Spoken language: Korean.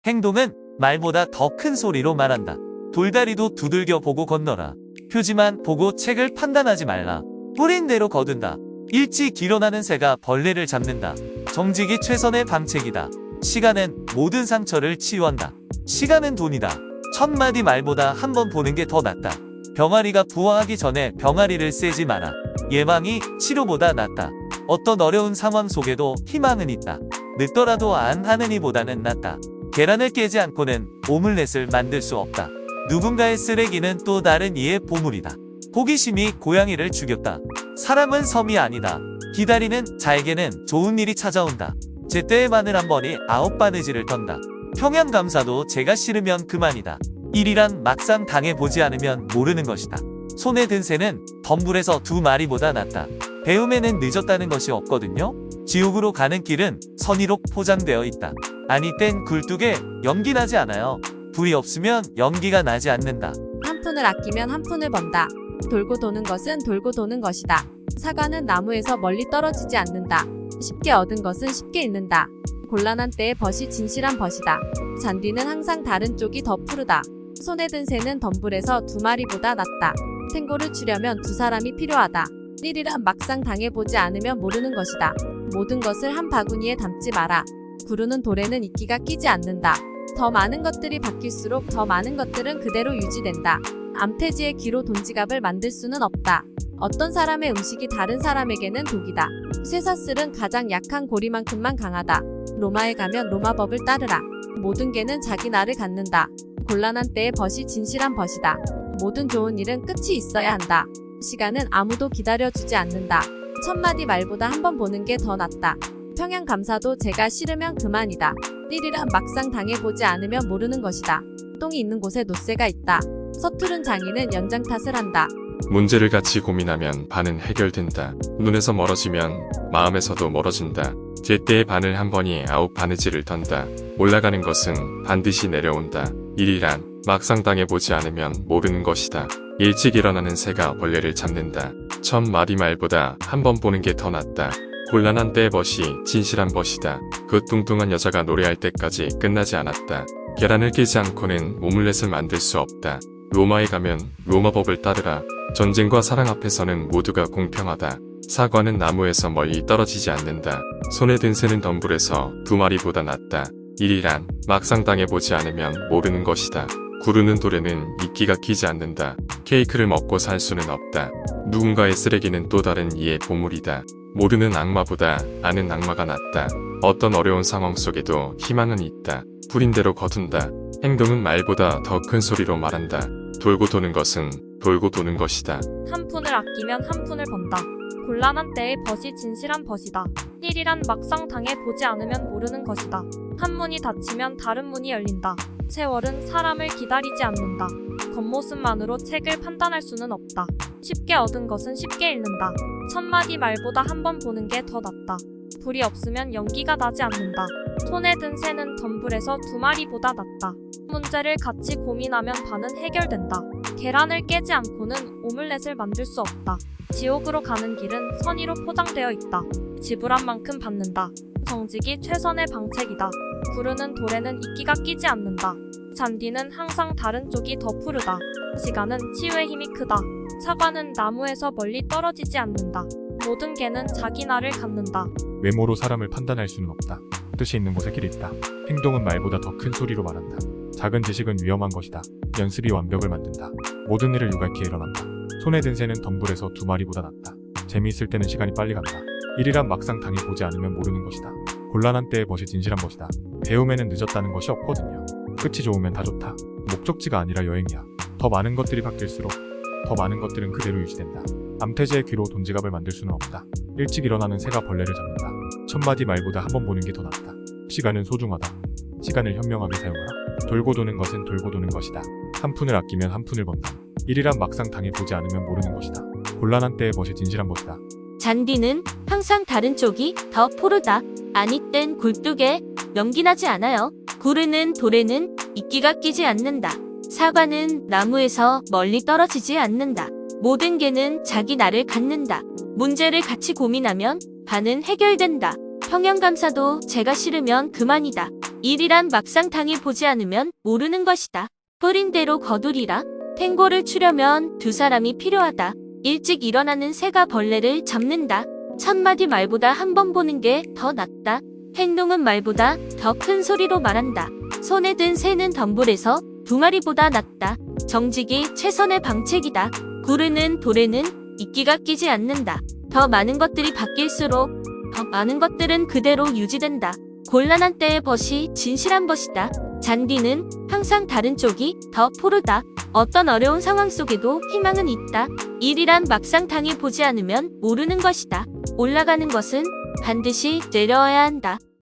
행동은 말보다 더 큰 소리로 말한다. 돌다리도 두들겨 보고 건너라. 표지만 보고 책을 판단하지 말라. 뿌린 대로 거둔다. 일찍 일어나는 새가 벌레를 잡는다. 정직이 최선의 방책이다. 시간은 모든 상처를 치유한다. 시간은 돈이다. 천마디 말보다 한 번 보는 게 더 낫다. 병아리가 부화하기 전에 병아리를 쐬지 마라. 예방이 치료보다 낫다. 어떤 어려운 상황 속에도 희망은 있다. 늦더라도 안 하는 이보다는 낫다. 계란을 깨지 않고는 오믈렛을 만들 수 없다. 누군가의 쓰레기는 또 다른 이의 보물이다. 호기심이 고양이를 죽였다. 사람은 섬이 아니다. 기다리는 자에게는 좋은 일이 찾아온다. 제때의 바늘 한 번이 9바느질을 턴다. 평양감사도 제가 싫으면 그만이다. 일이란 막상 당해보지 않으면 모르는 것이다. 손에 든 새는 덤불에서 2마리보다 낫다. 배움에는 늦었다는 것이 없거든요. 지옥으로 가는 길은 선의로 포장되어 있다. 아니 땐 굴뚝에 연기 나지 않아요. 불이 없으면 연기가 나지 않는다. 한 푼을 아끼면 한 푼을 번다. 돌고 도는 것은 돌고 도는 것이다. 사과는 나무에서 멀리 떨어지지 않는다. 쉽게 얻은 것은 쉽게 잃는다. 곤란한 때의 벗이 진실한 벗이다. 잔디는 항상 다른 쪽이 더 푸르다. 손에 든 새는 덤불에서 2마리보다 낫다. 생고를 추려면 2사람이 필요하다. 일이란 막상 당해보지 않으면 모르는 것이다. 모든 것을 한 바구니에 담지 마라. 구르는 돌에는 이끼가 끼지 않는다. 더 많은 것들이 바뀔수록 더 많은 것들은 그대로 유지된다. 암태지의 귀로 돈지갑을 만들 수는 없다. 어떤 사람의 음식이 다른 사람에게는 독이다. 쇠사슬은 가장 약한 고리만큼만 강하다. 로마에 가면 로마법을 따르라. 모든 개는 자기 날을 갖는다. 곤란한 때의 벗이 진실한 벗이다. 모든 좋은 일은 끝이 있어야 한다. 시간은 아무도 기다려주지 않는다. 천마디 말보다 한 번 보는 게 더 낫다. 평양감사도 제가 싫으면 그만이다. 일이란 막상 당해보지 않으면 모르는 것이다. 똥이 있는 곳에 노새가 있다. 서투른 장인은 연장 탓을 한다. 문제를 같이 고민하면 반은 해결된다. 눈에서 멀어지면 마음에서도 멀어진다. 제때의 바늘 한 번이 9바느질을 턴다. 올라가는 것은 반드시 내려온다. 일이란 막상 당해보지 않으면 모르는 것이다. 일찍 일어나는 새가 벌레를 잡는다. 천마디 말보다 한 번 보는 게 더 낫다. 곤란한 때의 벗이 진실한 벗이다. 그 뚱뚱한 여자가 노래할 때까지 끝나지 않았다. 계란을 깨지 않고는 오믈렛을 만들 수 없다. 로마에 가면 로마법을 따르라. 전쟁과 사랑 앞에서는 모두가 공평하다. 사과는 나무에서 멀리 떨어지지 않는다. 손에 든 새는 덤불에서 2마리보다 낫다. 일이란 막상 당해보지 않으면 모르는 것이다. 구르는 돌에는 이끼가 끼지 않는다. 케이크를 먹고 살 수는 없다. 누군가의 쓰레기는 또 다른 이의 보물이다. 모르는 악마보다 아는 악마가 낫다. 어떤 어려운 상황 속에도 희망은 있다. 뿌린 대로 거둔다. 행동은 말보다 더 큰 소리로 말한다. 돌고 도는 것은 돌고 도는 것이다. 한 푼을 아끼면 한 푼을 번다. 곤란한 때의 벗이 진실한 벗이다. 일이란 막상 당해보지 않으면 모르는 것이다. 한 문이 닫히면 다른 문이 열린다. 세월은 사람을 기다리지 않는다. 겉모습만으로 책을 판단할 수는 없다. 쉽게 얻은 것은 쉽게 잃는다. 천마디 말보다 한 번 보는 게 더 낫다. 불이 없으면 연기가 나지 않는다. 손에 든 새는 덤불에서 2마리보다 낫다. 문제를 같이 고민하면 반은 해결된다. 계란을 깨지 않고는 오믈렛을 만들 수 없다. 지옥으로 가는 길은 선의로 포장되어 있다. 지불한 만큼 받는다. 정직이 최선의 방책이다. 구르는 돌에는 이끼가 끼지 않는다. 잔디는 항상 다른 쪽이 더 푸르다. 시간은 치유의 힘이 크다. 사과는 나무에서 멀리 떨어지지 않는다. 모든 개는 자기 날을 갖는다. 외모로 사람을 판단할 수는 없다. 뜻이 있는 곳에 길이 있다. 행동은 말보다 더 큰 소리로 말한다. 작은 지식은 위험한 것이다. 연습이 완벽을 만든다. 모든 일을 유감있게 일어난다. 손에 든 새는 덤불에서 2마리보다 낫다. 재미있을 때는 시간이 빨리 간다. 일이란 막상 당해보지 않으면 모르는 것이다. 곤란한 때의 벗이 진실한 벗이다. 배움에는 늦었다는 것이 없거든요. 끝이 좋으면 다 좋다. 목적지가 아니라 여행이야. 더 많은 것들이 바뀔수록 더 많은 것들은 그대로 유지된다. 암태지의 귀로 돈지갑을 만들 수는 없다. 일찍 일어나는 새가 벌레를 잡는다. 천마디 말보다 한 번 보는 게 더 낫다. 시간은 소중하다. 시간을 현명하게 사용하라. 돌고 도는 것은 돌고 도는 것이다. 한 푼을 아끼면 한 푼을 번다. 일이란 막상 당해보지 않으면 모르는 것이다. 곤란한 때의 벗이 진실한 벗이다. 잔디는 항상 다른 쪽이 더 포르다. 아니 땐 굴뚝에 연기 나지 않아요. 구르는 돌에는 이끼가 끼지 않는다. 사과는 나무에서 멀리 떨어지지 않는다. 모든 개는 자기 날을 갖는다. 문제를 같이 고민하면 반은 해결된다. 평양감사도 제가 싫으면 그만이다. 일이란 막상 당해보지 않으면 모르는 것이다. 뿌린 대로 거두리라. 탱고를 추려면 두 사람이 필요하다. 일찍 일어나는 새가 벌레를 잡는다. 천마디 말보다 한 번 보는 게 더 낫다. 행동은 말보다 더 큰 소리로 말한다. 손에 든 새는 덤불에서 두 마리보다 낫다. 정직이 최선의 방책이다. 구르는 돌에는 이끼가 끼지 않는다. 더 많은 것들이 바뀔수록 더 많은 것들은 그대로 유지된다. 곤란한 때의 벗이 진실한 벗이다. 잔디는 항상 다른 쪽이 더 푸르다. 어떤 어려운 상황 속에도 희망은 있다. 일이란 막상 당해보지 않으면 모르는 것이다. 올라가는 것은 반드시 내려와야 한다.